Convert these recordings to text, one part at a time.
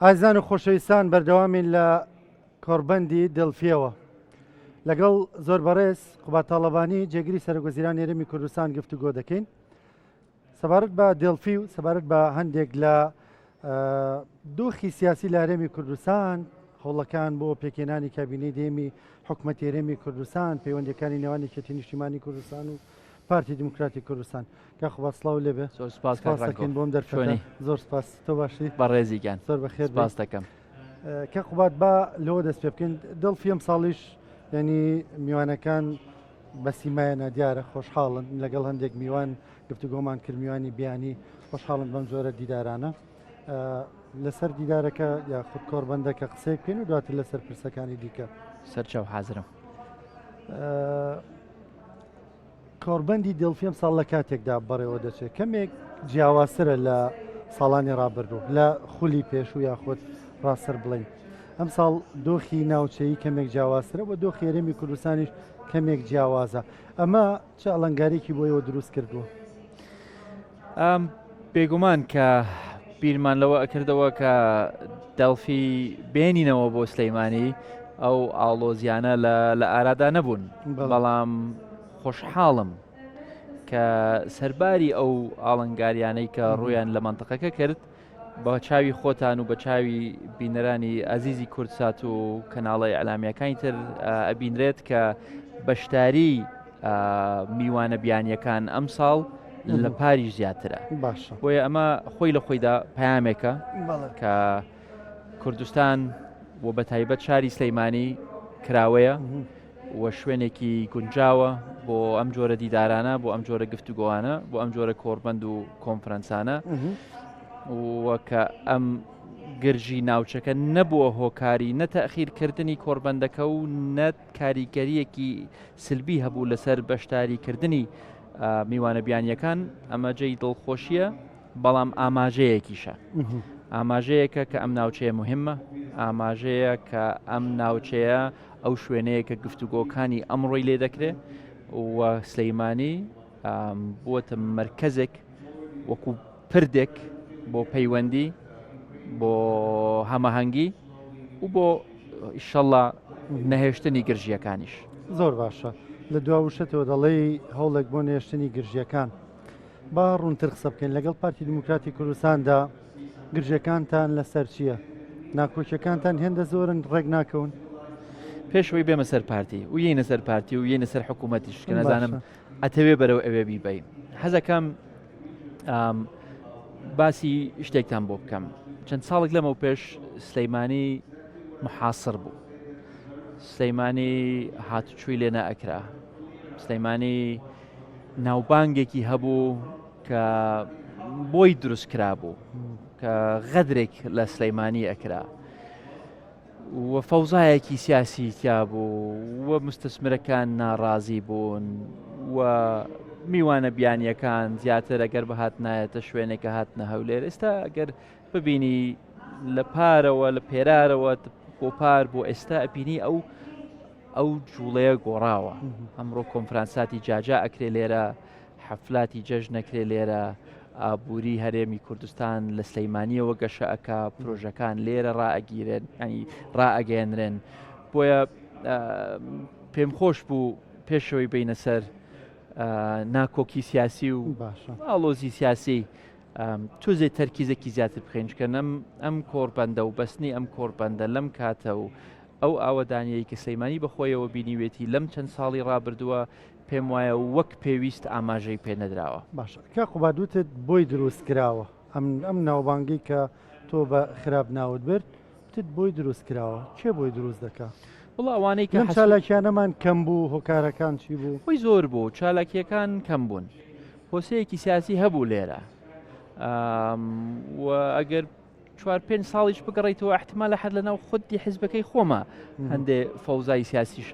ئازان و خۆشەویستان بەردەوامین لە کۆڕبەندی دڵفیەوە لەگەڵ زۆر بەڕێز قوبات تاڵەبانی جێگیری سەرۆکوەزیران هێرمی کوردستان گفتوگۆ دەکەین سەبارەت بە دڵفی و سەبارەت بە هەندێک لە دۆخی سیاسی لە هەرێمی کوردستان هەوڵەکان بۆ پێکێنانی کابینەی دێمی حکوومەتی هەرێمی کوردستان پەیوەندیەکانی نێوانی کێتی نیشتیمانی کوردستان و پارتی دموکراتی کوردستان کا خوات سڵاو لێبێ زۆر سپاس کاکەین بۆم دەرفێنی زۆر سپاس تۆ باشی بەڕێزیگان زۆر بەخێر سپاس دەکەم کە قوبات با لەوە دەست پێ بکەین دڵفیم ساڵیش ینی میوانەکان بەسیمایەنە دیارە خۆشحاڵن لەگەڵ هەندێک میوان گفتوگۆمان کرد میوانی بیانی خۆشحاڵن بەم جۆرە دیدارانە لەسەر دیدارەکە یا خود کۆڕبەندەکە قسەی بکەین و دواتر لەسەر پرسەکانی دیکە سەرچاو حازرم کۆڕبەندی دڵفیم ساڵ لە کاتێکدا بەڕێوە دەچێت کەمێک جیاواسرە لە ساڵانی ڕابردوو لە خولی پێش و یاخۆت ڕاستەر بڵین ئەم ساڵ دۆخی ناوچەیی کەمێک جیاوازترە و دۆخی هەرێمی کوردستانیش کەمێک جیاوازە ئەمە چه ئەڵەنگارێکی بۆیەوە دروست کردووە بێگومان کە بیرمان لەوە ئەکردەوە کە دڵفی بێنینەوە بۆ سلەیمانی ئەو ئاڵۆزیانە لە ئارادا نەبوون بەڵام خۆشحاڵم کە سەرباری ئەو ئاڵنگاریانەی کە ڕویان لە مەنتەقەکە کرد بە چاوی خۆتان و بە چاوی بینەرانی ئازیزی کوردسات و کەناڵی ئەلامیەکانی تر ئەبینرێت کە بەشداری میوانە بیانیەکان ئەم ساڵ لە پاریش زیاترە باشە بۆیە ئەمە خۆی لە خۆیدا پەیامێکە کە کوردستان و بە تایبەت شاری سلەیمانی کراوەیە و شوێنێکی گونجاوە بۆ ئەم جۆرە دیدارانە بۆ ئەم جۆرە گفتوگۆوانە بۆ ئەم جۆرە کۆڕبەند و کۆنفرەنسانە وەکە ئەم گرژی ناوچەکە نەبووە هۆکاری نەتەخیرکردنی کۆڕبەندەکە و نەت کاریگەریەکی سلبی هەبوو لەسەر بەشداریکردنی میوانە بیانیەکان ئەمە جێی دڵخۆشیە بەڵام ئاماژەیەکیشە ئاماژەیەکە کە ئەم ناوچەیە مهمە ئاماژەیە کە ئەم ناوچەیە ئەو شوێنەیە کە گفتوگۆکانی ئەمڕۆی لێ دەکرێت و سلەیمانی بووەتە مرکزێک وەکو پردێک بۆ پەیوەندی بۆ هەمەهەنگی و بۆ ئیشەڵڵا نەهێشتنی گرژیەکانیش زۆر باشە لە دواوشەتەوە دەڵێ هەوڵێک بۆ نێشتنی گرژیەکان با ڕوونتر قسە بکەین لەگەڵ پارتی دموکراتی کوردستاندا گرژەکانتان لەسەر چییە؟ ناکۆچەکانتان هێندە زۆرن ڕێک ناکەون پێشەوەی بێمە سەر پارتی و یینە سەر پارتی و یینە سەر حکوومەتیش کە نەزانم ئەتەوێ بەرەو ئەوێ بیبین حەزەکەم باسی شتێکتان بۆ بکەم چەند ساڵێک لەمە پێش سلەیمانی محاصر بوو سلەیمانی هاتوچووی لێ نائەکرا سلەیمانی ناوبانگێکی هەبوو کە بۆی دروست کرا بوو کە غەدرێک لە سلەیمانی ئەکرا وە فەوزایەکی سیاسی تیا بوو وە مستەسمرەکان ناڕازی بوون و میوانە بیانیەکان زیاتر ئەگەر بەهات نایەتە شوێنێکە هاتنە هەولێر ئێستا ئەگەر ببینی لە پارەوە لە پێرارەوە بۆ پار بۆ ئێستا ئەبینی ئەو جوڵەیە گۆڕاوە ئەمڕۆ کۆنفرانساتی جاجا ئەکرێ لێرە حەفلاتی جەژن نەکرێ لێرە ئابووری هەرێمی کوردستان لە سلەیمانیەوە گەشە ئەکا پرۆژەکان لێرە ڕائەگیرێن ینی ڕائەگەێنرێن بۆیە پێم خۆش بوو پێشەوەی بینە سەر ناکۆکی سیاسی و ئاڵۆزی سیاسی توزێ تەرکیزێکی زیاتر بخێنکەن ئەم کۆڕبەندە و بەستنی ئەم کۆڕبەندە لەم کاتە و ئەو ئاوەدانیەی کە سلەیمانی بەخۆیەوە بینیوێتی لەم چەند ساڵی ڕابردووە پێم وایە وەک پێویست ئاماژەی پێ نەدراوە باشە کە قوبادوتت بۆی دروست کراوە ئەم ناوبانگی کە تۆ بە خراپ ناوت برد تت بۆی دروست کراوە کێ بۆی دروست دەکا وڵ ئەوانەی کە چالاکیانەمان کەم بوو هۆکارەکان چی بوو خۆی زۆر بوو چالاکیەکان کەم بوون هۆسەیەکی سیاسی هەبوو لێرە و ئەگەر 4-5 ساڵیش بگەڕیتەوە احتمالە حد لەناو خودی حیزبەکەی خۆمە هەندێ فەوزای سیاسیش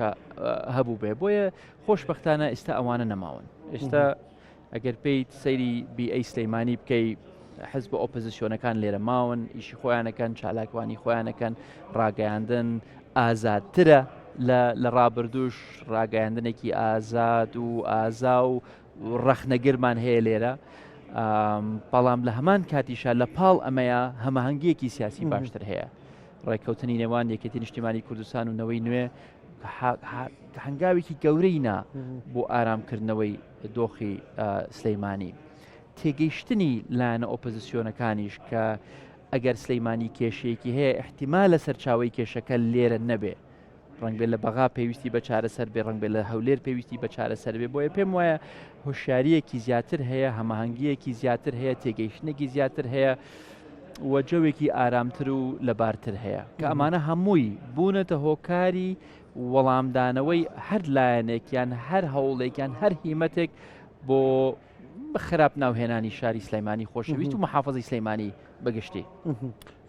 هەبوو بێ بۆیە خۆشبەختانە ئێستا ئەوانە نەماون ئێستا ئەگەر پێیت سەیری بیئەی سلەیمانی بکەی حزب ئۆپۆزیسیۆنەکان لێرە ماون ئیشی خۆیانەکەن چالاکوانی خۆیانەکەن ڕاگەیاندن ئازادترە لە ڕابردوش ڕاگەیاندنێکی ئازاد و ئازا و ڕەخنەگرمان هەیە لێرە بەڵام لە هەمان کاتیشە لە پاڵ ئەمەیە هەماهەنگیەکی سیاسی باشتر هەیە ڕێککەوتنی نێوان یەکێتی نیشتیمانی کوردستان و نەوەی نوێ هەنگاوێکی گەورەینا بۆ ئارامکردنەوەی دۆخی سلەیمانی تێگەیشتنی لایەنە ئۆپۆزیسیۆنەکانیش کە ئەگەر سلەیمانی کێشەیەکی هەیە احتیمال لە سەرچاوی کێشەکە لێرە نەبێ ڕنگ بێت لە بەغا پێویستی بە چارەسەر بێ ڕنگ بێت لە هەولێر پێویستی بە چارەسەر بێ بۆیە پێم وایە هۆشیاریەکی زیاتر هەیە هەماهەنگیەکی زیاتر هەیە تێگەیشتنێکی زیاتر هەیە وەجەوێکی ئارامتر و لەبارتر هەیە کە ئەمانە هەمووی بوونەتە هۆکاری وەڵامدانەوەی هەر لایەنێکیان هەر هەوڵێکیان هەر هیمەتێک بۆ خراپ ناوهێنانی شاری سلەیمانی خۆشەویست و محافەزەی سلەیمانی بەگشتی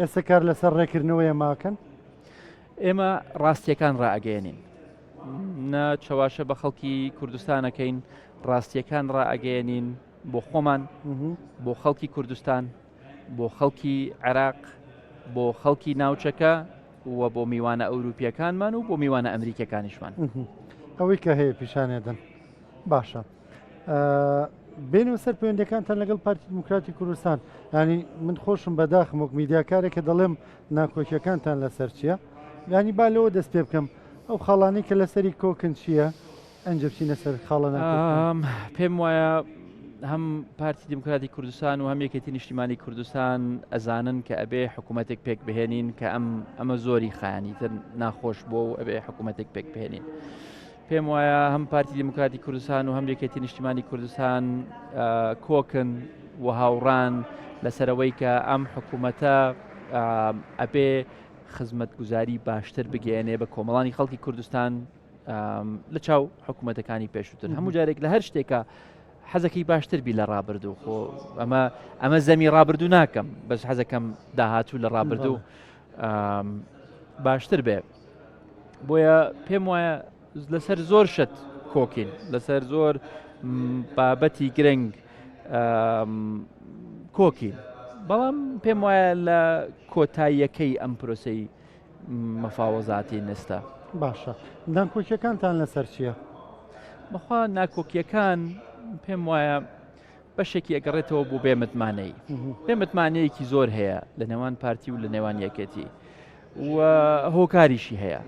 ئێستا کار لەسەر ڕێکردنەوەی ماکەن ئێمە ڕاستیەکان ڕائگەێنین نە چاواشە بە خەڵکی کوردستانەکەین ڕاستیەکان ڕائگەێنین بۆ خۆمان بۆ خەڵکی کوردستان بۆ خەڵکی عێراق بۆ خەڵکی ناوچەکە و بۆ میوانە ئەوروپیەکانمان و بۆ میوانە ئەمریکەکانیشمان ئەوەی کە هەیە پیشانێدن باشە بینەوە سەر پەیوەندەکانتان لەگەڵ پارتی دموکراتی کوردستان ینی من خۆشم بەداخم وەک میدیاکارێکە دەڵێم ناکۆکیەکانتان لەسەر چییە ینی با لەوە دەست پێ بکەم ئەو خاڵانی کە لەسەری کۆکن چییە ئەنجە بچینە سەر خاڵە پێم وایە هەم پارتی دموکراتی کوردستان و هەم یەکێتی نیشتیمانی کوردستان ئەزانن کە ئەبێ حکوومەتێک پێک بهێنین کە ئەمە زۆری خایانیتر ناخۆش بۆ و ئەبێ حکوومەتێک پێک بهێنین پێم وایە هەم پارتی دموکراتی کوردستان و هەم یەکێتی نیشتیمانی کوردستان کۆکن و هاوڕان لەسەرەوەی کە ئەم حکوومەتە ئەبێ خزمەتگوزاری باشتر بگەێنێ بە کۆمەڵانی خەڵکی کوردستان لە چاو حکوومەتەکانی پێشووتر هەموو جارێک لە هەر شتێکە حەزەکەی باشتر بی لە ڕابردوو خۆ ئەمە زەمی ڕابردوو ناکەم بەس حەزەکەم داهاتوو لە ڕابردوو باشتر بێ بۆیە پێم وایە لەسەر زۆر شت کۆکین لەسەر زۆر بابەتی گرنگ کۆکین بەڵام پێم وایە لە کۆتاییەکەی ئەم پرۆسەی مەفاوەزاتی نستە باشە دانکۆکیەکانتان لەسەر چییە؟ بەخوا ناکۆکیەکان پێم وایە بەشێکی ئەگەڕێتەوە بۆ بێمتمانەی بێمتمانەیەکی زۆر هەیە لە نێوان پارتی و لە نێوان یەکێتی و هۆکاریشی هەیە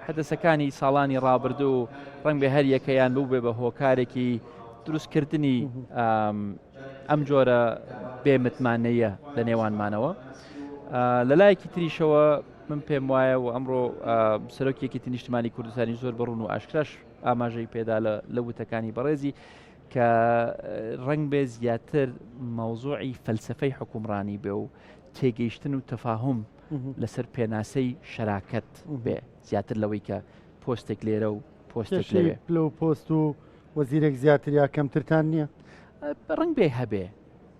حدەسەکانی ساڵانی ڕابردوو ڕنگ بێ هەر یەکەیان بوو بێ بە هۆکارێکی دروستکردنی ئەم جۆرە بێمتمانەیە لە نێوانمانەوە لە لایەکی تریشەوە من پێم وایە و ئەمڕۆ سەرۆکیەکێتی نیشتیمانی کوردستانی زۆر بڕون و ئاشکراش ئاماژەی پێدا لە وتەکانی بەڕێزی کە ڕنگ بێ زیاتر مەوزوعی فەلسفەی حکومڕانی بێ و تێگەیشتن و تەفاهم لەسەر پێناسەی شەراکەت بێ زیاتر لەوەی کە پۆستێک لێرە و پۆستێک لەوێ لەو پۆست و وەزیرێک زیاتر یا کەمترتان نییە ڕنگ بێ هەبێ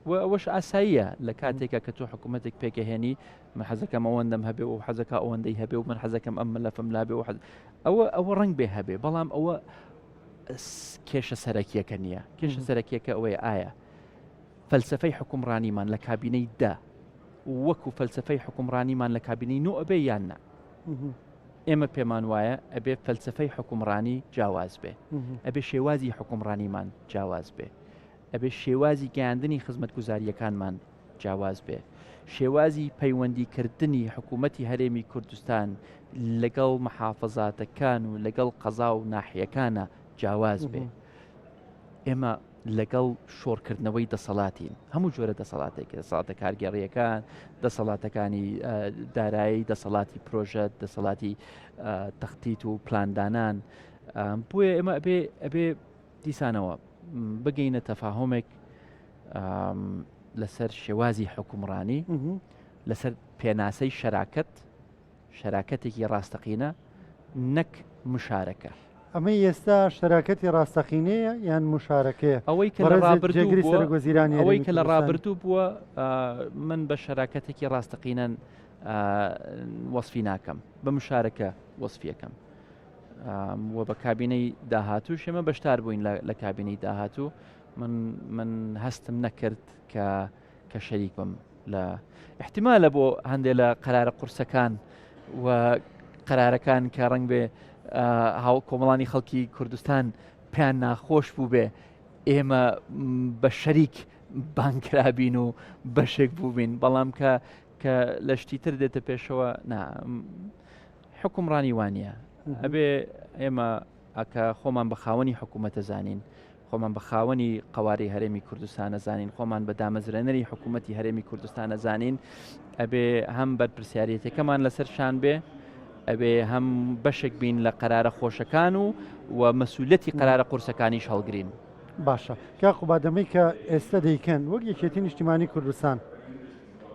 و ئەوەش ئاساییە لە کاتێکە کە تۆ حکوومەتێک پێکەهێنی من حەزەکەم ئەوەندەم هەبێ و حەزەکە ئەوەندەی هەبێ و من حەزەکەم ئەم لەفم لابێ و ئەوە ڕنگ بێ هەبێ بەڵام ئەوە کێشە سەرەکیەکە نییە کێشە سەرەکیەکە ئەوەیە ئایا فەلسفەی حکومڕانیمان لە کابینەی دا وەکو فەلسفەی حکومڕانیمان لە کابینەی نو ئەبێ یان نا ئێمە پێمان وایە ئەبێ فەلسفەی حکومڕانی جیاواز بێ ئەبێ شێوازی حکومڕانیمان جیاواز بێ ئەبێ شێوازی گەیاندنی خزمەتگوزاریەکانمان جیاواز بێ شێوازی پەیوەندیکردنی حکوومەتی هەرێمی کوردستان لەگەڵ محافەزاتەکان و لەگەڵ قەزا و ناحیەکانە جیاواز بێ ئێمە لەگەڵ شۆڕکردنەوەی دەسەڵاتین هەموو جۆرە دەسەڵاتێکی دەسەڵاتە کارگەڕیەکان دەسەڵاتەکانی دارایی دەسەڵاتی پرۆژەت دەسەڵاتی تەختیت و پلاندانان بۆیە ئێمە ئەبێ دیسانەوە بگەینە تەفاهمێک لەسەر شێوازی حکومڕانی لەسەر پێناسەی شەراکەتێکی ڕاستەقینە نەک مشارەکە ئەمە ئێستا شەراکەتی ڕاستەقینەیە یان مشارەکەیە ئەوەی کە لە ڕابردوو بووە من بە شەراکەتێکی ڕاستەقینەن وەصفی ناکەم بە مشارەکە وەصفیەکەم و بە کابینەی داهاتوو شێمە بەشدار بووین لە کابینەی داهاتوو من هەستم نەکرد کە شەریک بم لە احتیمالە بۆ هەندێک لە قەرارە قورسەکان و قەرارەکان کە ڕنگ بێ کۆمەڵانی خەڵکی کوردستان پێیان ناخۆش بوو بێ ئێمە بە شەریک بانکرابین و بەشێک بووبین بەڵام کە لە شتیتر دێتە پێشەوە حکومڕانی وانە ئەبێ ئێمە ئەکە خۆمان بە خاوەنی حکوومەتە زانین خۆمان بە خاوەنی قواری هەرێمی کوردستانە زانین خۆمان بە دامەزرێنەری حکوومەتی هەرێمی کوردستانە زانین ئەبێ هەم بەرپرسیارەتەکەمان لەسەر شان بێ ئەبێ هەم بەشێک بین لە قەرارە خۆشەکان و مەسئولەتی قەرارە قورسەکانیش هەڵگرین. باشە کا قوبادەمەی کە ئێستا دەیکەن وەک یەکێتی نیشتیمانی کوردستان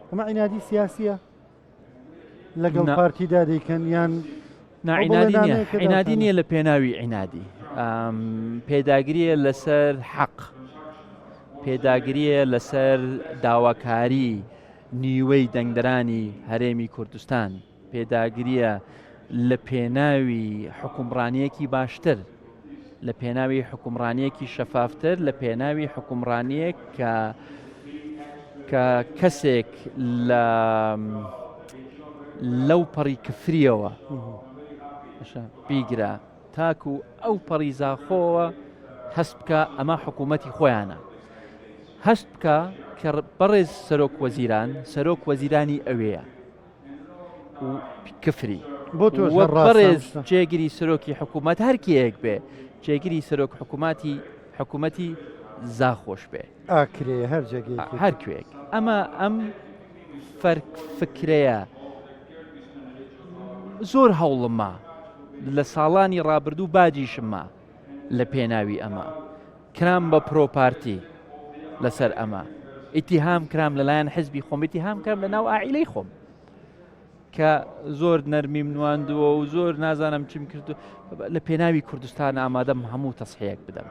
ئەمە عینادی سیاسیە لەگەڵ پارتیدا دەیکەن یان عینادی نییە لە پێناوی عینادی پێداگریە لەسەر حەق پێداگریە لەسەر داواکاری نیوەی دەنگدەرانی هەرێمی کوردستان پێداگریە لە پێناوی حکومڕانیەکی باشتر لە پێناوی حکومڕانیەکی شەفافتر لە پێناوی حکومڕانیەک کە کەسێک لەو پەڕی کفریەوە بیگرە تاکو ئەو پەڕی زاخۆوە هەست بکە ئەمە حکوومەتی خۆیانە هەست بکە کە بەڕێز سەرۆک وەزیرانی ئەوەیە و کفری بەڕێز جێگیری سەرۆکی حکوومەت هەرکیەک بێ جێگیری سەرۆک حکوومەتی زاخۆش بێ ئاکرێ هەرکوێک ئەمە ئەم فکرەیە زۆر هەوڵمە لە ساڵانی ڕابردوو باجیشممە لە پێناوی ئەمە کرام بە پرۆپارتی لەسەر ئەمە ئیتیهام کرام لەلایەن حزبی خۆم ئیتیهام کرام لە ناو ئاعیلەی خۆم کە زۆر نەرمیم نواندووە و زۆر نازانم چیم کردو لە پێناوی کوردستان ئامادەم هەموو تەسحەیەک بدەم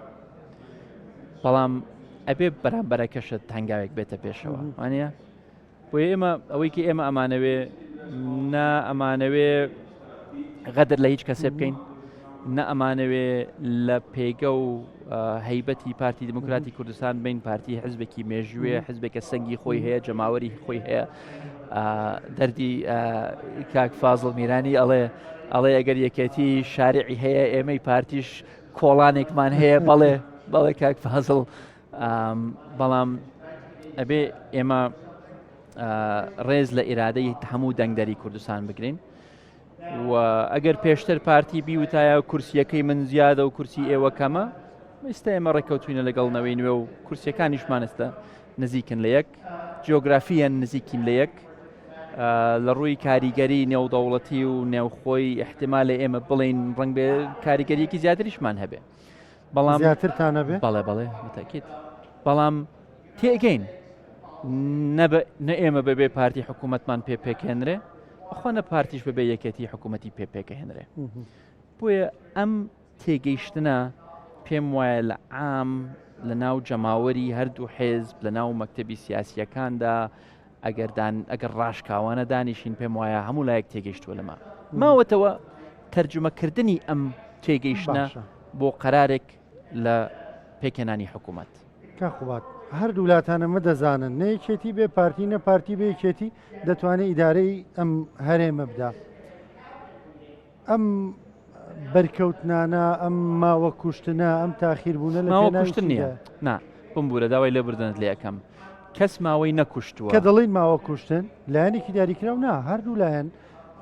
بەڵام ئەبێ بەرامبەرەکەشت هەنگاوێک بێتە پێشەوە وانە بۆیە ئێمە ئەوەی کە ئێمە ئەمانەوێ غەدر لە هیچ کەسێ بکەین ئەمانەوێ لە پێگە و هەیبەتی پارتی دموکراتی کوردستان بین پارتی حزبێکی مێژوێ حزبێکە سەنگی خۆی هەیە جەماوەری خۆی هەیە دەردی کاک فازڵ میرانی ئەڵێ ئەگەر یەکێتی شارعی هەیە ئێمەی پارتیش کۆڵانێکمان هەیە بەڵێ کاک فازڵ بەڵام ئەبێ ئێمە ڕێز لە ئیرادەی هەموو دەنگدەری کوردستان بگرین و ئەگەر پێشتر پارتی بیوتایە کورسیەکەی من زیادە و کورسی ئێوە کەمە ئێستا ئێمە ڕێکەوتوینە لەگەڵنەوەی نوێ و کورسیەکانیشمانستا نزیکن لە یەک جیۆگرافیان نزیکین لە یەک لە ڕووی کاریگەری نێودەوڵەتی و نێوخۆی احتیمالە ئێمە بڵین ڕنگ بێ کاریگەریەکی زیاتریشمان هەبێ بەڵام زیاترتانە بێ بەڵێ متەکیت بەڵام تێگەین نە ئێمە بەبێ پارتی حکوومەتمان پێکهێنرێ ئەخۆنە پارتیش بەبێ یەکێتی حکوومەتی پێکهێنرێ بۆیە ئەم تێگەیشتنە پێم وایە لە عام لە ناو جەماوەری هەردوو حێزب لە ناو مەکتەبی سیاسیەکاندا ئەگەر ڕاشکاوانە دانیشین پێم وایە هەموو لایەک تێگەیشتووە لەما ماوەتەوە تەرجمەکردنی ئەم تێگەیشتنە بۆ قەرارێک لە پێکهێنانی حکوومەت کاخوات هەردوو وڵاتانەمە دەزانن نەیەکێتی بێ پارتی نە پارتی بێ یەکێتی دەتوانێت ئیدارەی ئەم هەرێمە بدا ئەم بەرکەوتنانە ئەم ماوە کوشتنە ئەم تاخیربوونە لە ماوە کوشتن نییە نا بمبورە داوای لێ بردنت لێ یەکەم کەس ماوەی نەکوشتووە کە دەڵین ماوە کوشتن لایەنێکی دیاریکراو نا هەردوو لایەن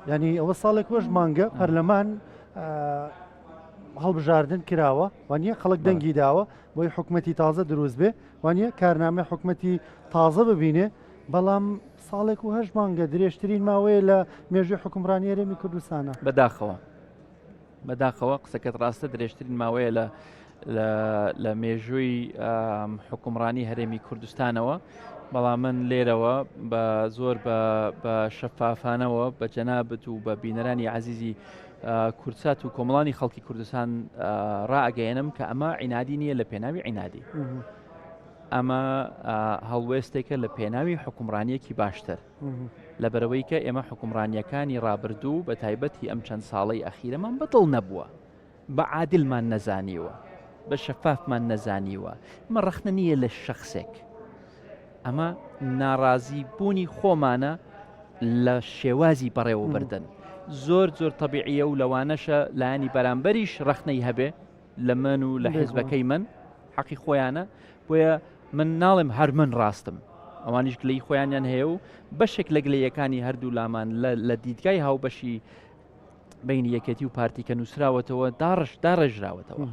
ینی ئەوە ساڵێک وەش مانگە پەرلەمان هەڵبژاردن کراوە وانە خەڵک دەنگی داوە بۆی حکوومەتی تازە دروست بێ وانە کارنامە حکوومەتی تازە ببینێ بەڵام ساڵێک و هەش مانگە درێژترین ماوەیە لە مێژوی حکومڕانی هەرێمی کوردستانە بەداخەوە قسەکەت ڕاستە درێژترین ماوەیە لە مێژووی حکومڕانی هەرێمی کوردستانەوە بەڵام من لێرەوە بە زۆر بە شەفافانەوە بە جەنابەت و بە بینەرانی عەزیزی کورسات و کۆمەڵانی خەڵکی کوردستان ڕائگەیەنم کە ئەمە عینادی نییە لە پێناوی عینادی ئەمە هەڵوێستێکە لە پێناوی حکومڕانیەکی باشتر لەبەرەوەی کە ئێمە حکومڕانیەکانی ڕابردوو بە تایبەتی ئەم چەند ساڵەی ئەخیرەمان بەدڵ نەبووە بە عادلمان نەزانیوە بە شەفافمان نەزانیوە ئمە ڕەخنە نییە لە شەخصێک ئەمە ناڕازی بوونی خۆمانە لە شێوازی بەڕێوەبردن زۆر تەبیعیە و لەوانەشە لایانی بەرامبەریش ڕەخنەی هەبێ لە من و لە حیزبەکەی من حەقی خۆیانە بۆیە من ناڵێم هەر من ڕاستم ئەوانیش گلەی خۆیانیان هەیە و بەشێک لە گلەیەکانی هەردوو لامان لە دیدگای هاوبەشی بینی یەکێتی و پارتیکە نووسراوەتەوە داڕێژراوەتەوە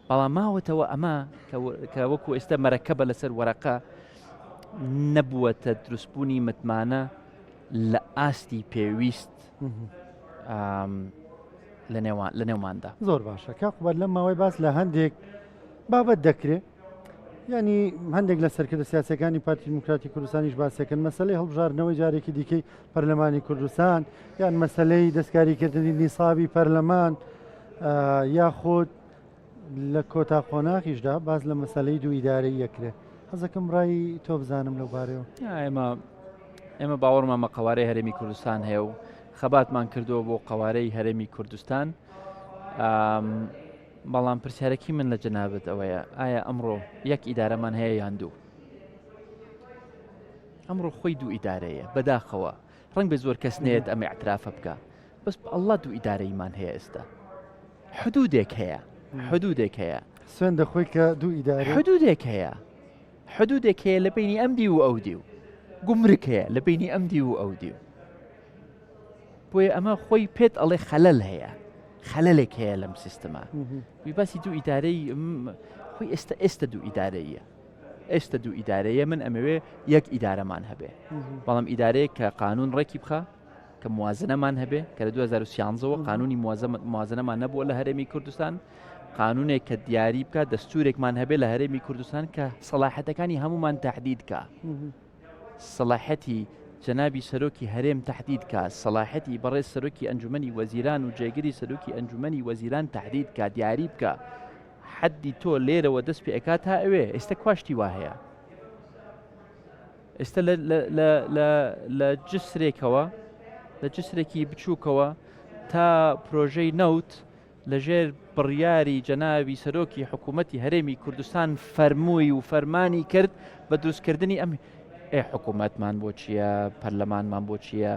بەڵام ماوەتەوە ئەمە کە وەکو ئێستا مەرەکەبە لەسەر وەرەقە نەبووەتە دروستبوونی متمانە لە ئاستی پێویست لە نێوماندا. زۆر باشە کاقوبەر لەم ماوەی باس لە هەندێک بابەت دەکرێت ینی هەندێک لە سەرکردە سیاسەکانی پارتی دموکراتی کوردستانیش باسەکەن مەسلەی هەڵبژاردنەوەی جارێکی دیکەی پەرلەمانی کوردستان یان مەسلەی دەستکاریکردنی نیسابی پەرلەمان یاخود لە کۆتا قۆناغیشدا باز لە مەسلەی دوو ئیدارەی یەکرێ حەزەکەم ڕای تۆ بزانم لەو بارەوە. ئێمە باوەڕمان بە قەوارەی هەرێمی کوردستان هەیە و خەباتمان کردووە بۆ قەوارەی هەرێمی کوردستان بەڵام پرسیارەکی من لە جەنابەت ئەوەیە ئایا ئەمڕۆ یەک ئیدارەمان هەیە یان دوو؟ ئەمڕۆ خۆی دوو ئیدارەیە بەداخەوە ڕەنگ بە زۆر کەس نێت ئەمە اعترافە بکە بەس ئەڵڵا دوو ئیدارەیمان هەیە ئێستا حدودێک هەیە سوێن دەخۆی کە دوو ئیدارە حدودێک هەیە لە بینی ئەم دی و ئەو دی و گومرک هەیە لە بینی ئەم دی و ئەو دی و بۆیە ئەمە خۆی پێت ئەڵێ خەلەل هەیە خەلەلێک هەیە لەم سیستەما وی باسی دوو ئیدارەی خۆی ئێستا دوو ئیدارەیە من ئەمەوێ یەک ئیدارەمان هەبێ بەڵام ئیدارەیە کە قانون ڕێکی بخە کە موازنەمان هەبێ کە لە 2013ەوە قانونی موازنەمان نەبووە لە هەرێمی کوردستان قانونێک کە دیاری بکە دەستورێکمان هەبێ لە هەرێمی کوردستان کە سەلاحەتەکانی هەمومان تهدید کە سەلاحەتی جەنابی سەرۆکی هەرێم تهدید کە سەلاحەتی بەڕێز سەرۆکی ئەنجومەنی وەزیران و جێگیری سەرۆکی ئەنجومەنی وەزیران تهدید کە دیاری بکە حەدی تۆ لێرەوە دەست پێ ئەکات تا ئەوێ ئێستا کواشتی وا هەیە ئێستا لە جسرێکی بچووکەوە تا پرۆژەی نەوت لەژێر بڕیاری جەنابی سەرۆکی حکوومەتی هەرێمی کوردستان فەرمووی و فەرمانی کرد بە دروستکردنی ئەم حکوومەتمان بۆ چییە پەرلەمانمان بۆ چییە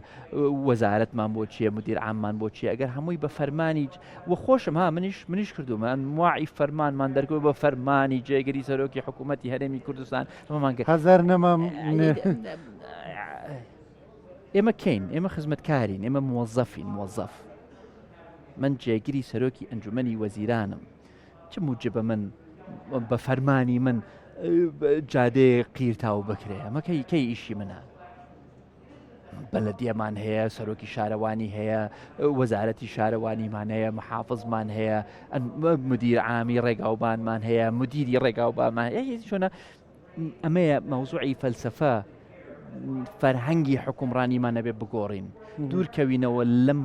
وەزارەتمان بۆ چییە مدیر عاممان بۆ چییە ئەگەر هەمووی بە فەرمانی وە خۆشم ها منیش کردومە واعی فەرمانمان دەرکەوە بە فەرمانی جێگەری سەرۆکی حکوومەتی هەرێمی کوردستان ئەمەمان کرد هەزار نەمام ئێمە کەین ئێمە خزمەتکارین ئێمە موظف من جێگیری سەرۆکی ئەنجومەنی وەزیرانم چ موجبە من بە فەرمانی من جادێ قیرتاو بکرێ ئەمە کەی ئیشی منە بەلەدیەمان هەیە سەرۆکی شارەوانی هەیە وەزارەتی شارەوانیمان هەیە محافظمان هەیە مدیر عامی ڕێگاوبانمان هەیە مدیری ڕێگاوبانمان هەیە چۆنە ئەمەیە مەوزوعی فەلسەفە فەرهەنگی حکومڕانیمان نەبێ بگۆڕین دوورکەوینەوە لەم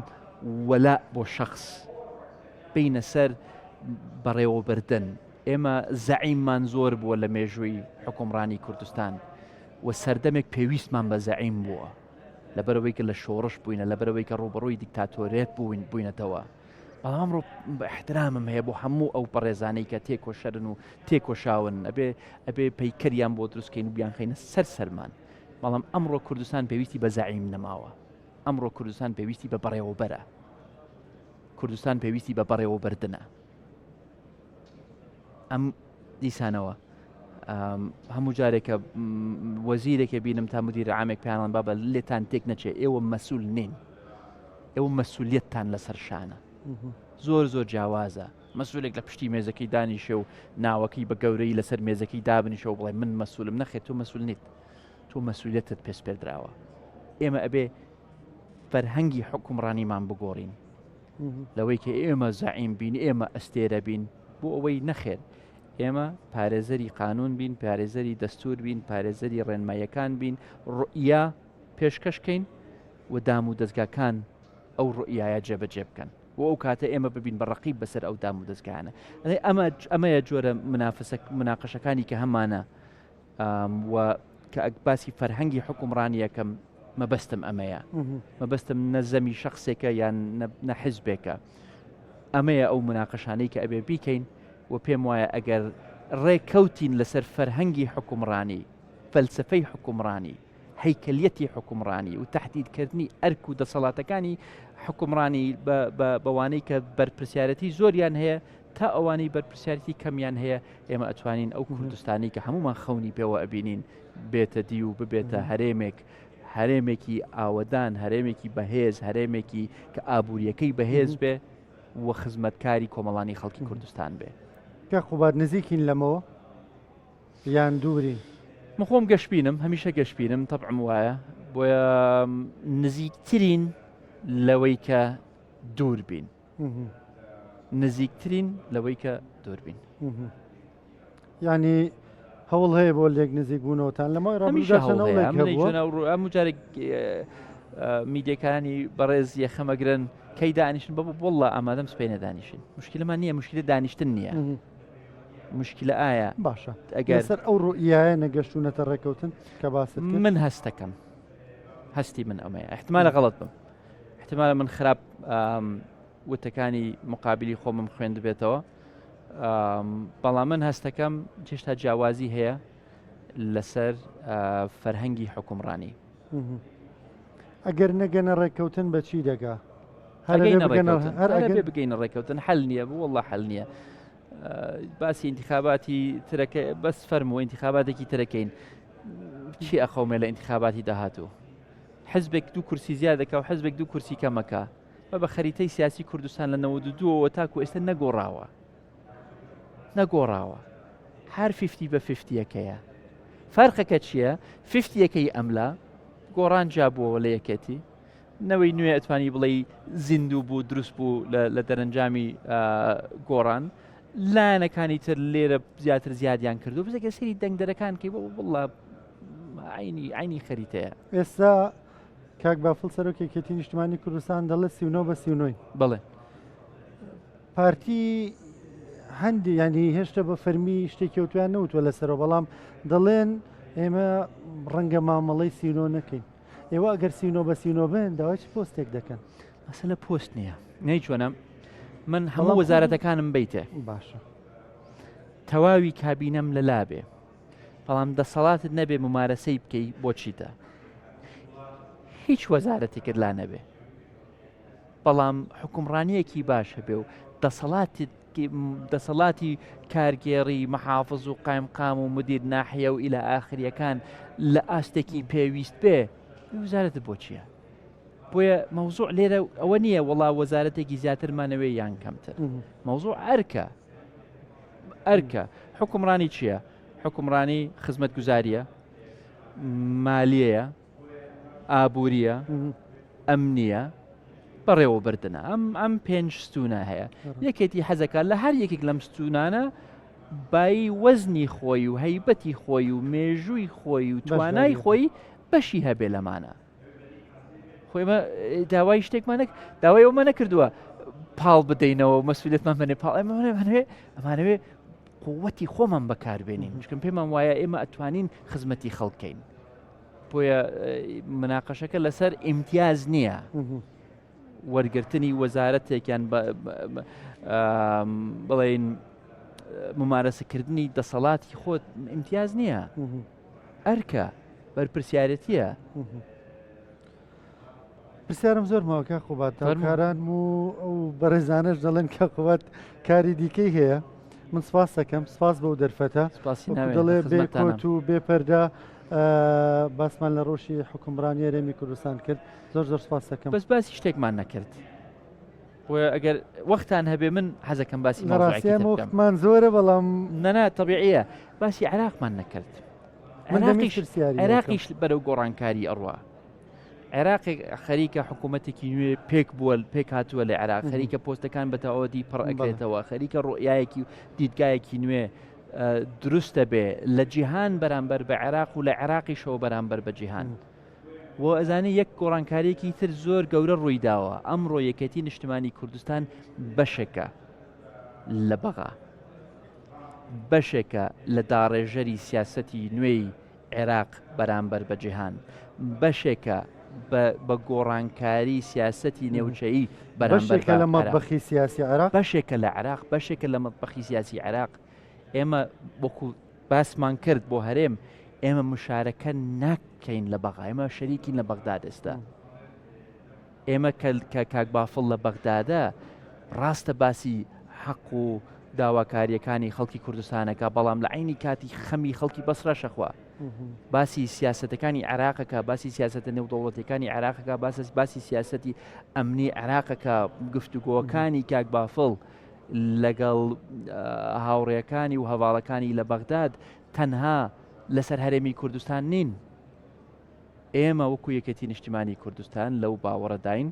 وەلا بۆ شخص بینە سەر بەڕێوەبردن ئێمە زەعیممان زۆر بووە لە مێژووی حکومڕانی کوردستان و سەردەمێک پێویستمان بە زەعیم بووە لەبەرەوەی کە لە شۆڕش بووینە لەبەرەوەی کە ڕوبەڕووی دیکتاتۆرێت بووینەتەوە بەڵام ئەمڕۆ احترامم هەیە بۆ هەموو ئەو پەڕێزانەی کە تێکۆشەرن و تێکۆشاون ئەبێ پەیکەریان بۆ دروستکەین و بیان خەینە سەرمان بەڵام ئەمڕۆ کوردستان پێویستی بە زەعیم نەماوە ئەمڕۆ کوردستان پێویستی بە بەڕێوەبەرە کوردستان پێویستی بە بەڕێوەبردنە ئەم دیسانەوە هەموو جارێکە وەزیرێکە بینم تا مدیر عامێک پیانان بابە لێتان تێک نەچێ ئێوە مەسوول نین ئێوە مەسوولیەتتان لەسەر شانە زۆر جیاوازە مەسوولێک لە پشتی مێزەکەی دانیشێ و ناوەکەی بە گەورەی لەسەر مێزەکەی دابنیشە و بڵێ من مەسوولم نەخێت تۆ مەسوول نیت تۆ مەسوولیەتت پێشپێدراوە ئێمە ئەبێ فەرهەنگی حکومڕانیمان بگۆڕین لەوەی کە ئێمە زەعیم بین ئێمە ئەستێرە بین بۆ ئەوەی نەخێت ئێمە پارێزەری قانون بین پارێزەری دەستور بین پارێزەری ڕێنماییەکان بین ڕوئیا پێشکەشکەین و دام و دەستگاکان ئەو ڕوئیایە جێبەجێ بکەن و ئەو کاتە ئێمە ببین بەڕقیب بەسەر ئەو دام و دەستگانە ئەمەیە جۆرە مناقەشەکانی کە هەمانە و کە باسی فەرهەنگی حکومڕانی یەکەم مەبەستم ئەمەیە مەبەستم نەزەمی شخصێکە یان نەحیزبێکە ئەمەیە ئەو مناقەشانەی کە ئەبێ بیکەین و پێم وایە ئەگەر ڕێکەوتین لەسەر فەرهەنگی حکومڕانی فەلسفەی حکومڕانی هەیکەلیەتی حکومڕانی و تهدیدکردنی ئەرک و دەسەڵاتەکانی حکومڕانی بەوانەی کە بەرپرسیارەتی زۆریان هەیە تا ئەوانەی بەرپرسیارەتی کەمیان هەیە ئێمە ئەتوانین ئەو کوردستانی کە هەمومان خەونی پێوە ئەبینین بێتە دی و ببێتە هەرێمێکی ئاوەدان، هەرێمێکی بەهێز، هەرێمێکی کە ئابوووریەکەی بەهێز بێ و خزمەتکاری کۆمەڵانی خەڵکی کوردستان بێ. کە خوبات نزیکین لەمەوە یان دوورین؟ من خۆم گەشتبینم، هەمیشە گەشتبینم، تەبعم وایە، بۆیە نزیکترین لەوەی کە دوور بین. نزیکترین لەوەی کە دوور بین. ینی هەوڵ هەیە بۆ لێک نزیک بوونەوەتان لەمەوەی هەموو جارێک میدیەکانی بەڕێز یەخەمەگرن کەی دانیشن بە وەڵڵا ئامادەم سپێ نەدانیشن. مشکلمان نییە، مشکلە دانیشتن نییە. مشکلە ئایا باشە ئەگەر سەر ئەو ڕوئیایە نەگەشتونەتە ڕێکەوتن کە باست من هەستەکەم، هەستی من ئەمەیە، احتمالە غەڵەت بم، احتمالە من خراپ وتەکانی مقابلی خۆمم خوێند بێتەوە، بەڵام من هەستەکەم چێشتا جیاوازی هەیە لەسەر فەرهەنگی حکومڕانی. ئەگەر نەگەنە ڕێککەوتن بە چی دەگا؟ هەر بگەینە ڕێککەوتن حەل نییە، وەڵڵا حەل نییە. باسی انتخاباتی ترەکە بەس فەرمووە انتخاباتێکی ترەکەین چی ئەخەومێ لە انتخاباتی داهاتوو؟ حزبێک 2 کورسی زیاد دەکا و حزبێک 2 کورسی کەمەکە بە خەریتەی سیاسی کوردستان لە 92ەوە تاکو ئێستا نەگۆڕاوە هەر 50 بە 50یەکەیە. فەرقەکە چییە؟ 50یەکەی ئەملا گۆڕان جابووەوە لە یەکێتی نەوەی نوێ ئەتوانی بڵێ زیندوو بوو دروست بوو لە دەرەنجامی گۆڕان، لایەنەکانی تر لێرە زیاتر زیادیان کردو بزەگە سەری دەنگدەرەکان کەی بڵە عینی خەریتەیە. ئێستا کاک بافڵ سەرۆکێکێتی نیشتمانی کوردستان دەڵێت 39 بە 39. بڵێ پارتی هەندی ینی هێشتا بە فەرمی شتێککەوتویان نەوتوە لەسەرەوە، بەڵام دەڵێن ئێمە ڕەنگە مامەڵەی 39 نەکەین. ئێوە ئەگەر 39 بە 39 بن داوای چ پۆستێک دەکەن؟ مەسەلە پۆست نییە، نەیچۆنە من هەموو وەزارەتەکانم بیتێ باشە، تەواوی کابینەم لەلا بێ، بەڵام دەسەڵاتت نەبێ ممارەسەی بکەی بۆ چیتە، هیچ وەزارەتێکت لا نەبێ، بەڵام حکومڕانیەکی باشە بێ و دەسەڵاتی کارگێڕی مەحافظ و قایمقام و مدیر ناحیە و ئیلە ئاخریەکان لە ئاستێکی پێویست بێ، وەزارەتت بۆ چییە؟ بۆیە مەوزوع لێرە ئەوە نییە وەڵا وەزارەتێکی زیاترمانەوەی یان کەمتر، مەوزوع ئەرکە. حکومڕانی چییە؟ حکومڕانی خزمەت گوزاریە، مالیەیە، ئابووریە، ئەمنیە، بەڕێوەبردنە. ئەم 5 ستونە هەیە. یەکێتی حەزەکە لە هەر یەکێک لەم ستونانە بای وەزنی خۆی و هەیبەتی خۆی و مێژووی خۆی و توانای خۆی بەشی هەبێ لەمانە. خۆیمە داوای شتێکمان داوای ئەومە نەکردووە پاڵ بدەینەوە مەسئولیتمان بنێ پاڵ ئەمانەوێ قووەتی خۆمان بەکاربێنین، چکم پێمان وایە ئێمە ئەتوانین خزمەتی خەڵکەین. بۆیە مناقەشەکە لەسەر ئیمتیاز نییە، وەرگرتنی وەزارەتێکیان بڵێن ممارەسەکردنی دەسەڵاتی خۆت ئیمتیاز نییە، ئەرکە بەرپرسیارەتیە. پرسیارم زۆر ماوەکە خوبات کاران و ئەو بەڕێزانەش دەڵێن کە قووەت کاری دیکەی هەیە. من سپاس دەکەم، سپاس بەو دەرفەتە دەڵێ بێکۆت و بێپەردا باسمان لە ڕۆژی حکومڕانی هەرێمی کوردستان کرد. زۆر سپاس دەکەم. بەس باسی شتێکمان نەکرد، ئەگەر وەختان هەبێ من حەزەکەم باسی وەختمان زۆرە، بەڵام نەنا تەبیعیە باسی عێراقمان نەکرد. عێراقیش بەرەو گۆڕانکاری ئەڕوا. عێراقێک خەریکە حکوومەتێکی نوێ پێک بووە پێک هاتووە لە عێراق، خەریکە پۆستەکان بەتەواوەتی پڕ ئەکرێتەوە، خەریکە ڕۆیایەکی دیدگایەکی نوێ دروستە بێ لە جیهان بەرامبەر بە عێراق و لە عێراقیشەوە بەرامبەر بە جیهان. و ئەزانێ یەک گۆڕانکاریەکی تر زۆر گەورە ڕووی داوە. ئەمڕۆ یەکێتی نیشتمانی کوردستان بەشێکە لە بەغا، بەشێکە لە داڕێژەری سیاسەتی نوێی عێراق بەرامبەر بە جیهان، بەشێکە بە گۆڕانکاری سیاسەتی نێوچەیی بەرامبەر لە مەطبەخی سیاسی عێراق، بەشێکە لە عێراق، بەشێکە لە مەطبەخی سیاسی عێراق. ئێمە وەکو باسمان کرد بۆ هەرێم، ئێمە مشارەکە ناکەین لە بەغا، ئێمە شەریکین لە بەغداد ئێستا. ئێمە کە کاک بافڵ لە بەغدادە ڕاستە باسی حەق و داواکاریەکانی خەڵکی کوردستانەکە بەڵام لە عینی کاتی خەمی خەڵکی بەسڕەشەخوا باسی سیاسەتەکانی عێراقەکە باسی سیاسەتە نێودەوڵەتیەکانی عێراقەکە باسی سیاسەتی ئەمنی عێراقەکە گفتوگۆکانی کاک بافڵ لەگەڵ هاوڕێیەکانی و هەواڵەکانی لە بەغداد تەنها لەسەر هەرێمی کوردستان نین. ئێمە وەکو یەکێتی نیشتیمانی کوردستان لەو باوەڕەداین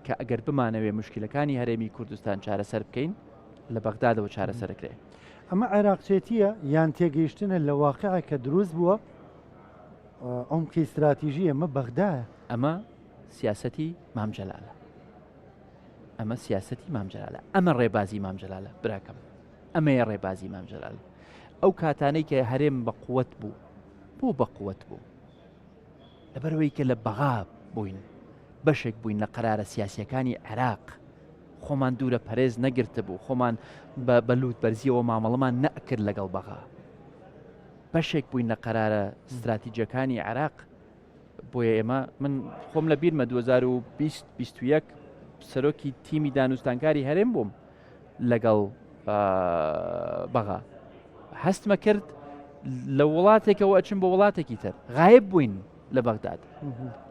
کە ئەگەر بمانەوێ مشکلەکانی هەرێمی کوردستان چارەسەر بکەین لە بەغدادەوە چارەسەرەکرێ. ئەمە عێراقچێتیە یان تێگەیشتنە لە واقعە کە دروست بووە ئەمکی استراتیژی ئەمە بەغدایە. ئەمە سیاسەتی مامجەلالە، ئەمە سیاسەتی مامجەلالە، ئەمە ڕێبازی مامجەلالە براکەم، ئەمەیە ڕێبازی مامجەلالە. ئەو کاتانەی کە هەرێم بە قووەت بوو بۆ بە قووەت بوو لەبەرەوەی کە لە بەغا بووین بەشێک بووین لە قەرارە سیاسیەکانی عێراق، خۆمان دوورە پەرێز نەگرتە بوو، خۆمان بە لووت بەرزیەوە مامەڵەمان نەکرد لەگەڵ بەغا، بەشێک بووین لە قەرارە استراتیجیەکانی عێراق. بۆیە ئێمە من خۆم لە بیرمە 2021 سەرۆکی تیمی دانوستانکاری هەرێم بووم لەگەڵ بەغا، هەستمە کرد لە وڵاتێکەوە ئەچم بە وڵاتێکی تر، غایب بووین لە بەغداد.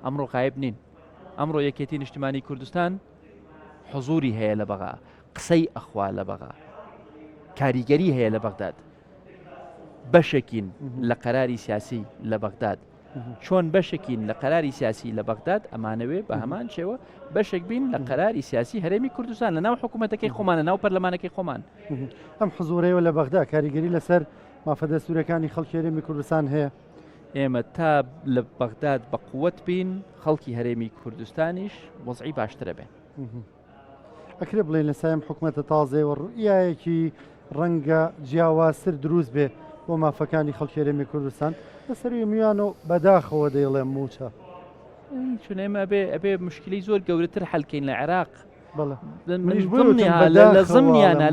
ئەمڕۆ غایب نین، ئەمڕۆ یەکێتی نیشتیمانی کوردستان حضوری هەیە لە بەغا، قسەی ئەخوا لە بەغا، کاریگەری هەیە لە بەغداد، بەشێکین لە قەراری سیاسی لە بەغداد. چۆن بەشێکین لە قەراری سیاسی لە بەغداد ئەمانەوێ بە هەمان شێوە بەشێک بین لە قەراری سیاسی هەرێمی کوردستان لە ناو حکوومەتەکەی خۆمان، لە ناو پەرلەمانەکەی خۆمان. ئەم حزورەیەوە لە بەغدا کاریگەری لەسەر مافەدەستوورەکانی خەڵکی هەرێمی کوردستان هەیە. ئێمە تا لە بەغداد بە قووەت بین خەڵکی هەرێمی کوردستانیش وەزعی باشترە بێن. ئەکرێ بڵێن لە سایم حکوومەتە تازەوە ڕوئیایەکی ڕەنگە جیاوازتر دروست بێ بۆ مافەکانی خەڵکی هەرێمی کوردستان لەسەری میوان و بەداخەوە دەیڵێم موچە. چون ئێمە ئەبێ مشکلی زۆر گەورەتر حەلکەین لە عێراق.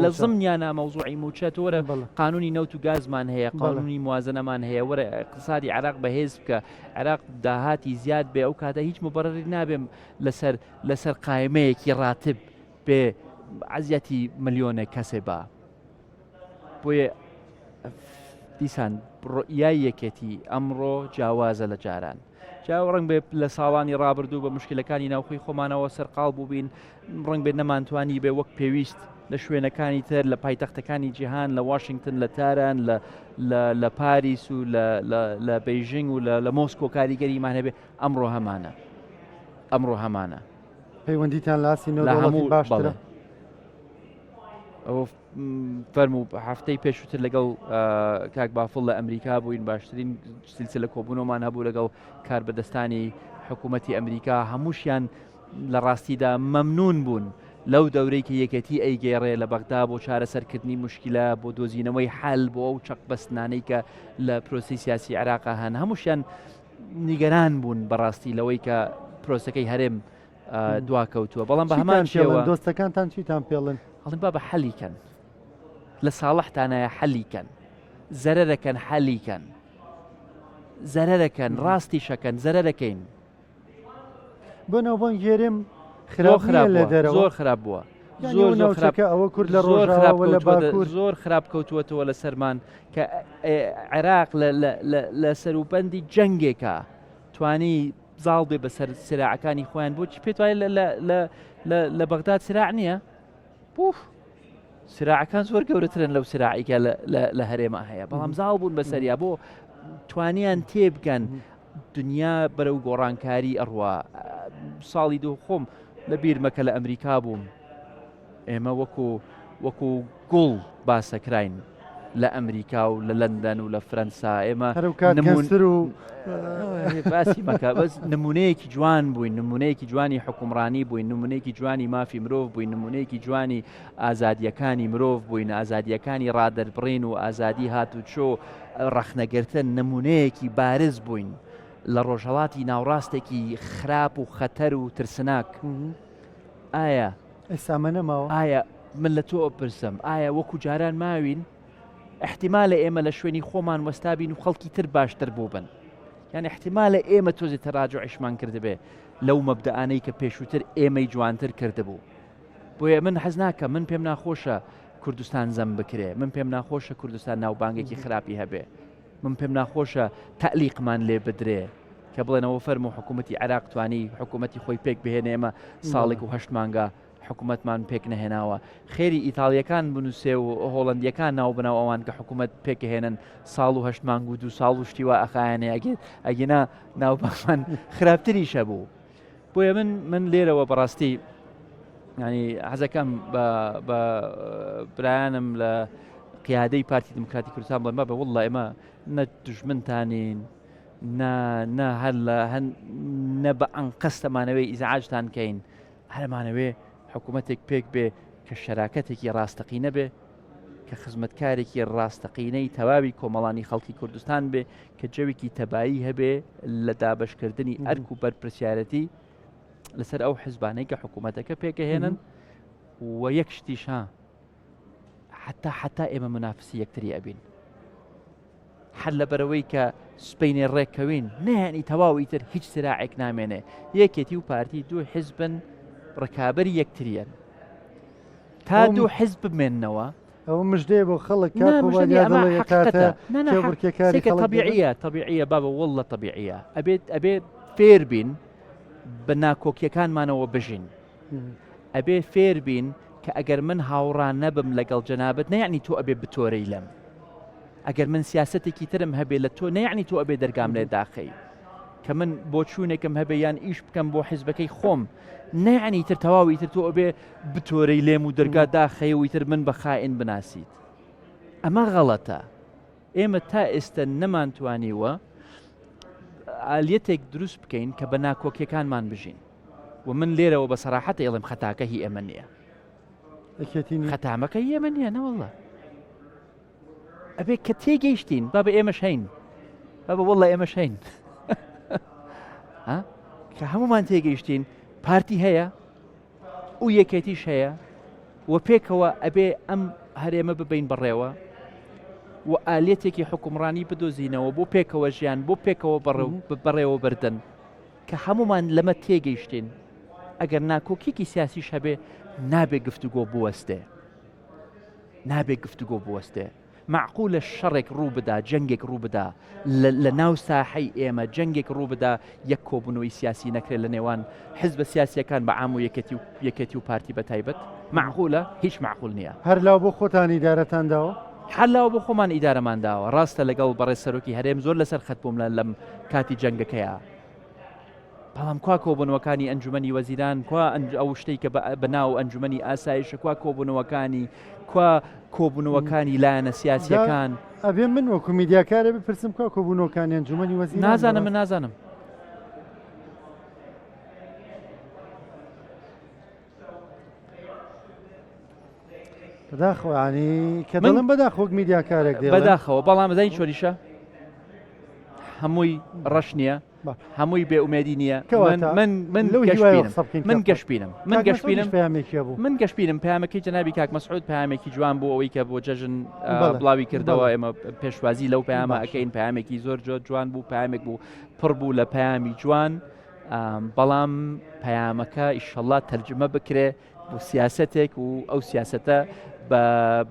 لە زمنیانە مەوزوعی موچە تۆرە قانونی نەوت و گازمان هەیە، قانونی موازنەمان هەیە، وەرە اقتصادی عێراق بەهێز بکە، عێراق داهاتی زیاد بێ، ئەو کاتە هیچ مبەرری نابێم لەسەر قایمەیەکی ڕاتب بێ عەزیەتی ملیۆنە کەسێ با. بۆیە دیسان ڕۆیای یەکێتی ئەمڕۆ جیاوازە لە جاران. جاو ڕنگ بێ لە ساڵانی ڕابردوو بە مشکلەکانی ناوخۆی خۆمانەوە سەرقاڵ بووبین، ڕنگ بێت نەمانتوانی بێ وەک پێویست لە شوێنەکانی تر لە پایتەختەکانی جیهان، لە واشنگتن، لە تاران، لە پاریس و لە بەیژینگ و لە مۆسکۆ کاریگەریمان هەبێ. ئەمڕۆ هەمانە پەیوەندیتان لاسی نەوەڵەتی باشترە. ئەو فەرموو هەفتەی پێشووتر لەگەڵ کاک بافڵ لە ئەمریکا بووین، باشترین سیلسلە کۆبوونەوەمان هەبوو لەگەڵ کاربەدەستانی حکوومەتی ئەمریکا، هەمووشیان لە ڕاستیدا مەمنون بوون لەو دەورەی کە یەکەتی ئەیگەێڕێ لە بەغدا بۆ چارەسەرکردنی مشکلە، بۆ دۆزینەوەی حەل، بۆ ئەو چەق بەستنانەی کە لە پرۆسی سیاسی عێراقا هەن. هەمووشیان نیگەران بوون بەڕاستی لەوەی کە پرۆسەکەی هەرێم دواکەوتووە. بەڵام بە هەمان شێوە دۆستەکانتان چیتان پێڵن؟ هەڵێن با بە حەلیکەن، لە ساڵحتانایە حەلیکەن، زەرەرەکەن، حەلیکەن، زەرەرەکەن، ڕاستی شەکەن، زەرەرەکەین. بۆ ناوبانگ هێرێم خراپ لە دەرەوە زۆر خراپ بووە، زۆر خراپە ئەوە کورد لە ڕۆژاوە لە باکوور زۆر خراپ کەوتووەتەوە لە سەرمان کە عێراق لە سەروبەندی جەنگێکە توانی زاڵ بێ بەسەر سراعەکانی خۆیان. بۆچی پێت وایە لە بەغداد سراع نییە؟ بوف سراعەکان زۆر گەورەترن لەو سراعیکە لە هەرێمە هەیە، بەڵام زاڵ بوون بەسەریا بۆ توانیان تێبگەن دنیا بەرەو گۆڕانکاری ئەڕوا. ساڵی دوو خۆم لە بیرمەکە لە ئەمریکا بووم، ئێمە وەکو گوڵ باسەکراین لە ئەمریکا و لە لەندەن و لە فەرەنسا. ئێمە باسی مەکە، بەس نمونەیەکی جوان بووین، نمونەیەکی جوانی حکومڕانی بووین، نمونەیەکی جوانی مافی مرۆڤ بووین، نمونەیەکی جوانی ئازادیەکانی مرۆڤ بووین، ئازادیەکانی ڕادەربڕین و ئازادی هاتوچۆ ڕەخنەگرتن، نمونەیەکی بارز بووین لە ڕۆژهەڵاتی ناوڕاستێکی خراپ و خەتەر و ترسناک. ئایا ئێسامە نەماوە؟ ئایا من لە تۆ ئەپرسم، ئایا وەکو جاران ماوین احتیمالە ئێمە لە شوێنی خۆمان وەستابین و خەڵکی تر باشتر بوو بن؟ یعنی احتیمالە ئێمە تۆزی تەراجوعیشمان کردبێ لەو مەبدەانەی کە پێشووتر ئێمەی جوانتر کردبوو. بۆیە من حەز ناکەم، من پێم ناخۆشە کوردستان زەم بکرێ من پێم ناخۆشە کوردستان ناوبانگێکی خراپی هەبێ من پێم ناخۆشە تەعلیقمان لێ بدرێ کە بڵێنەوە فەرمو حکوومەتی عێراق توانی حکوومەتی خۆی پێک بهێنێ ئێمە ساڵێک و 8 مانگە حکوومەتمان پێک نەهێناوە خێری ئیتاڵیەکان بنووسێ و هۆڵندیەکان ناو بناو ئەوان کە حکوومەت پێکهێنن ساڵ و 8 مانگ و 2 ساڵ و شتیوە ئەخایانێ ئەگینا ناوبانگمان خراپتریشە بوو بۆیە من لێرەوە بەڕاستی ینی حەزەکەم بە برایانم لە قیادەی پارتی دموکراتی کوردستان بڵێم بە وڵڵا ئێمە نە دژمنتانین نە بە ئەنقەستەمانەوەی ئیزعاجتان کەین هەرمانەوێ حکوومەتێک پێک بێ کە شەراکەتێکی ڕاستەقینە بێ کە خزمەتکارێکی ڕاستەقینەی تەواوی کۆمەڵانی خەڵکی کوردستان بێ کە جەوێکی تەبایی هەبێ لە دابەشکردنی ئەرک و بەرپرسیارەتی لەسەر ئەو حزبانەی کە حکوومەتەکە پێکەهێنن و یەک شتیشە حتا ئێمە منافسی یەکتری ئەبین حل لە بەرەوەی کە سپینێ ڕێککەوین نەیانی تەواوی تر هیچ سراعێک نامێنێ یەکێتی و پارتی دوو حزبن ڕکابەری یەکتریان تا دوو حزب بمێننەوە ئەو مژدێ بۆ خەڵک طبیعیە بابە وڵە طبیعیە ئەبێت فێر بین بە ناکۆکیەکانمانەوە بژین ئەبێ فێر بین کە ئەگەر من هاوڕان نەبم لەگەڵ جەنابەت نەیانی تۆ ئەبێ بتۆرەی لەم ئەگەر من سیاسەتێکی ترم هەبێ لە تۆ نەیانی تۆ ئەبێ دەرگام لێ داخەی کە من بۆ چوونێکم هەبێ یان ئیش بکەم بۆ حیزبەکەی خۆم نەیانی تر تەواوی تر تۆ ئەبێ بتۆرەی لێم و دەرگا داخەیەوی تر من بە خائین بناسیت ئەمە غەڵەتە ئێمە تا ئێستا نەمانتوانیوە ئالیەتێک دروست بکەین کە بە ناکۆکیەکانمان بژین و من لێرەوە بە سەراحەت ئێڵم خەتاکە هی ئێمە نییە خەتامەکە ئێمە نییە نەوەڵە ئەبێ کە تێگەیشتین با بە ئێمەش هەین با بە وەڵە ئێمەش هەین کە هەمومان تێگەیشتین پارتی هەیە و یەکێتیش هەیە و پێکەوە ئەبێ ئەم هەرێمە ببین بەڕێوە و ئالێتێکی حکومڕانی بدۆزینەوە بۆ پێکەوە ژیان بۆ پێکەوە بەڕێوە بردن کە هەمومان لەمە تێگەیشتین ئەگەر ناکۆکیێکی سیاسیش هەبێ نابێ گفتوگۆ بوەستێ نابێ گفتوگۆ بوەستێ معقولە شەڕێک ڕوو بدا جەنگێک ڕوو بدا لە ناو ساحەی ئێمە جەنگێک ڕوو بدا یەک کۆبوونەوەی سیاسی نەکرێت لە نێوان حزبە سیاسیەکان بە عام و یەکێتی و پارتی بە تایبەت معقولە هیچ معقول نییە هەر لاو بۆ خۆتان ئیدارەتان داوە حەلاوە بۆ خۆمان ئیدارەمان داوە ڕاستە لەگەڵ بەڕێز سەرۆکی هەرێم زۆر لەسەر خەت بووم لەم کاتی جەنگەکەیە بەڵام کوا کۆبوونەوەکانی ئەنجومەنی وەزیران کوا ئەو شتەی کە بەناو ئەنجومەنی ئاسایشە کوا کۆبوونەوەکانی کوا کۆبوونەوەکانی لایەنە سیاسیەکان ئەبێ من وەکو میدیاکارە بپرسم کوا کۆبوونەوەکانی ئەنجومەنی وەزیران نازانم من نازانم بەداخۆیانی کە دەڵم بەداخۆک میدیاکارێک بەداخەوە بەڵام بەزای چۆریشە هەمووی ڕەش نییە هەمووی بێئومێدی نییە من گەشتبینم پامەکەی جەنابی کاک مەسعود پامێکی جوان بوو ئەوەی کە بۆ جەژن بڵاوی کردەوە ئێمە پێشوازی لەو پامە ئەەکەین پامێکی زۆر جوان بوو پامێک بوو پڕ بوو لە پامی جوان بەڵام پامەکە ئیشەڵڵا تەرجمە بکرێ بۆ سیاسەتێک و ئەو سیاسەتە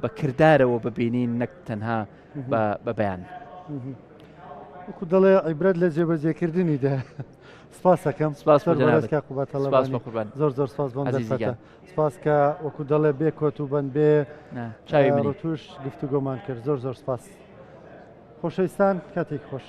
بە کردارەوە ببینین نەک تەنها بە بەیان وەکو دەڵێ عیبرەت لە جێبەجێکردنیدا سپاس دەکەم زۆر زۆر سپاس بۆم دەرفەتە سپاس کە وەکو دەڵێ بێ کۆت و بەند بێ چاوی توش گفتوگۆمان کرد زۆر زۆر سپاس خۆشەویستان کاتێک خۆش